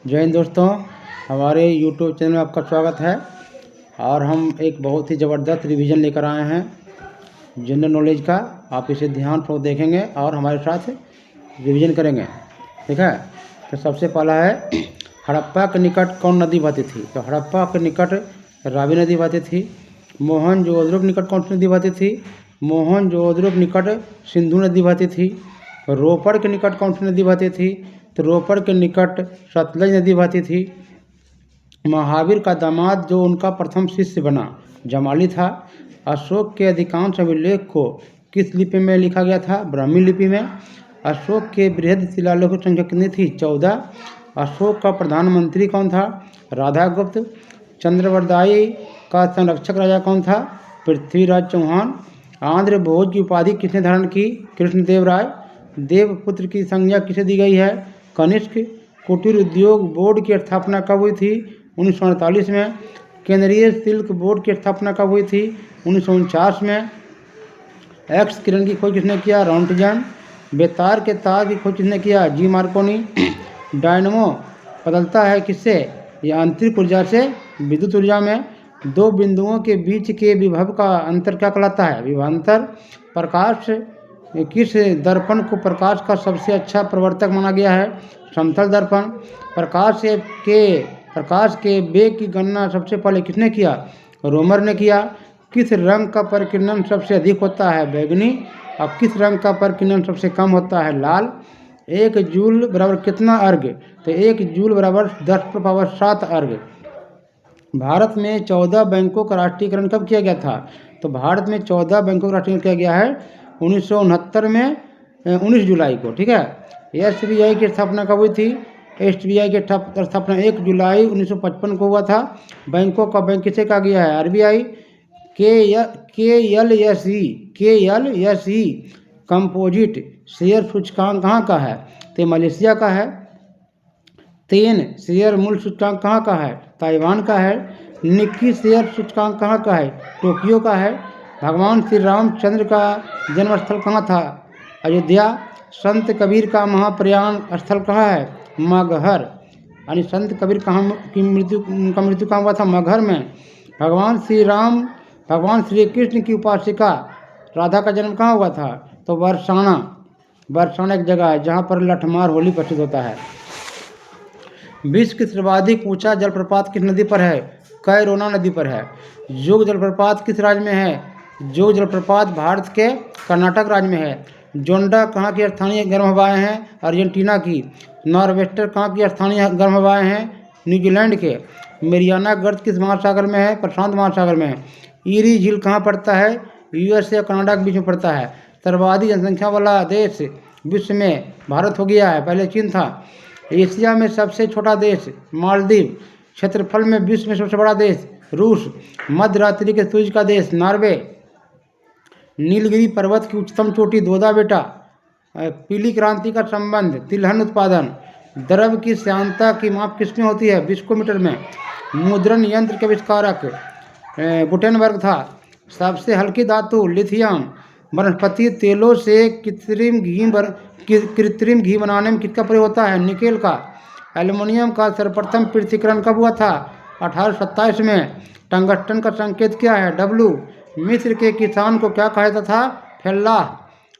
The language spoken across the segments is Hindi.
जय हिंद दोस्तों, हमारे YouTube चैनल में आपका स्वागत है। और हम एक बहुत ही ज़बरदस्त रिवीजन लेकर आए हैं जनरल नॉलेज का। आप इसे ध्यानपूर्वक देखेंगे और हमारे साथ रिवीजन करेंगे, ठीक है। तो सबसे पहला है, हड़प्पा के निकट कौन नदी बहती थी? तो हड़प्पा के निकट रावी नदी बहती थी। मोहनजोदड़ो के निकट कौन सी नदी बहती थी? मोहनजोदड़ो के निकट सिंधु नदी बहती थी। रोपड़ के निकट कौन सी नदी बहती थी? तो रोपड़ के निकट सतलज नदी बहती थी। महावीर का दामाद जो उनका प्रथम शिष्य बना जमाली था। अशोक के अधिकांश अभिलेख को किस लिपि में लिखा गया था? ब्राह्मी लिपि में। अशोक के बृहद शिलालेखों की संख्या कितनी थी? 14। अशोक का प्रधानमंत्री कौन था? राधागुप्त। चंद्रवरदाई का संरक्षक राजा कौन था? पृथ्वीराज चौहान। आंध्र भोज की उपाधि किसने धारण की? कृष्णदेव राय। देवपुत्र की संज्ञा किसे दी गई है? कनिष्क। कुटीर उद्योग बोर्ड की स्थापना कब हुई थी? 1948 में। केंद्रीय शुल्क बोर्ड की स्थापना कब हुई थी? 1949 में। एक्स किरण की खोज किसने किया? रॉन्टजन। बेतार के तार की खोज किसने किया? जी मार्कोनी। डायनमो बदलता है किससे? यह आंतरिक ऊर्जा से विद्युत ऊर्जा में। दो बिंदुओं के बीच के विभव का अंतर क्या कहलाता है? विभवांतर। प्रकाश किस दर्पण को प्रकाश का सबसे अच्छा प्रवर्तक माना गया है? समतल दर्पण। प्रकाश के वेग की गणना सबसे पहले किसने किया? रोमर ने किया। किस रंग का परिकिरणन सबसे अधिक होता है? बैगनी। और किस रंग का परिकिरणन सबसे कम होता है? लाल। 1 जूल बराबर कितना अर्घ? तो 1 जूल बराबर 10⁻7 अर्घ। भारत में 14 बैंकों का राष्ट्रीयकरण कब किया गया था? तो भारत में 14 बैंकों का राष्ट्रीयकरण किया गया है 1969 में, 19 जुलाई को, ठीक है। SBI की स्थापना कब हुई थी? SBI की स्थापना 1 जुलाई 1955 को हुआ था। बैंकों का बैंक किसे कहा गया है? RBI। KLSE कंपोजिट शेयर सूचकांक कहाँ का है? तो मलेशिया का है। 3 शेयर मूल्य सूचकांक कहाँ का है? ताइवान का है। निक्की शेयर सूचकांक कहाँ का है? टोक्यो का है। भगवान श्री रामचंद्र का जन्मस्थल कहाँ था? अयोध्या। संत कबीर का महाप्रयाण स्थल कहाँ है? मगहर। यानी संत कबीर की मृत्यु कहाँ हुआ था? मगहर में। भगवान श्री कृष्ण की उपासिका राधा का जन्म कहाँ हुआ था? तो बरसाना एक जगह है जहाँ पर लठमार होली प्रसिद्ध होता है। विश्व की सर्वाधिक ऊंचा जलप्रपात किस नदी पर है? कैरोना नदी पर है। जोग जलप्रपात किस राज्य में है? जोग जलप्रपात भारत के कर्नाटक राज्य में है। जोंडा कहाँ की स्थानीय गर्म हवाएं हैं? अर्जेंटीना की। नॉर्वेस्टर कहाँ की स्थानीय गर्म हवाएं हैं? न्यूजीलैंड के। मेरियाना गर्त किस महासागर में है? प्रशांत महासागर में है। ईरी झील कहाँ पड़ता है? USA और कनाडा के बीच में पड़ता है। सर्वाधिक जनसंख्या वाला देश विश्व में भारत हो गया है, पहले चीन था। एशिया में सबसे छोटा देश मालदीव। क्षेत्रफल में विश्व में सबसे बड़ा देश रूस। मध्य रात्रि के सूर्य का देश नॉर्वे। नीलगिरी पर्वत की उच्चतम चोटी दोदा बेटा। पीली क्रांति का संबंध तिलहन उत्पादन। द्रव्य की श्यानता की माप किसमें होती है? विस्कोमीटर में। मुद्रण यंत्र के आविष्कारक गुटेनबर्ग था। सबसे हल्की धातु लिथियम। वनस्पति तेलों से कृत्रिम घी बनाने में किसका प्रयोग होता है? निकेल का। एल्युमिनियम का सर्वप्रथम पृथक्करण कब हुआ था? 1827 में। टंगस्टन का संकेत क्या है? W। मिस्र के किसान को क्या कहा जाता था? फल्लाह।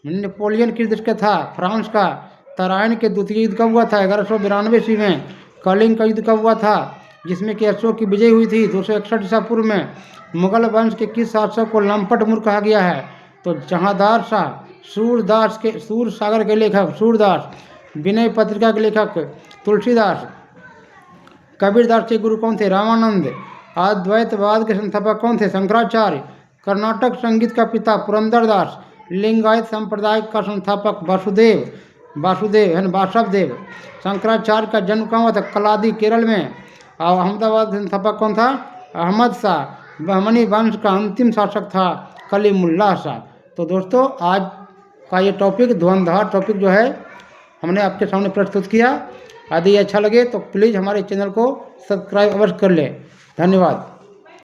नेपोलियन किस देश का था? फ्रांस का। तराइन के द्वितीय युद्ध कब हुआ था? 1192 ईस्वी में। कलिंग का युद्ध कब हुआ था? जिसमें कि अशोक की विजय हुई थी 261 ईसा पूर्व में। मुगल वंश के किस शासक को लंपट मूर्ख कहा गया है? तो जहांदार शाह। सूर सागर के लेखक सूरदास। विनय पत्रिका के लेखक तुलसीदास। कबीरदास के गुरु कौन थे? रामानंद। अद्वैतवाद के संस्थापक कौन थे? शंकराचार्य। कर्नाटक संगीत का पिता पुरंदरदास। लिंगायत संप्रदाय का संस्थापक वासुदेव। शंकराचार्य का जन्म कहाँ हुआ था? कलादी केरल में। और अहमदाबाद के संस्थापक कौन था? अहमद शाह। बहमनी वंश का अंतिम शासक था कलीमुल्लाह शाह। तो दोस्तों, आज का ये टॉपिक धुरंधर टॉपिक जो है हमने आपके सामने प्रस्तुत किया। यदि अच्छा लगे तो प्लीज़ हमारे चैनल को सब्सक्राइब अवश्य कर लें। धन्यवाद।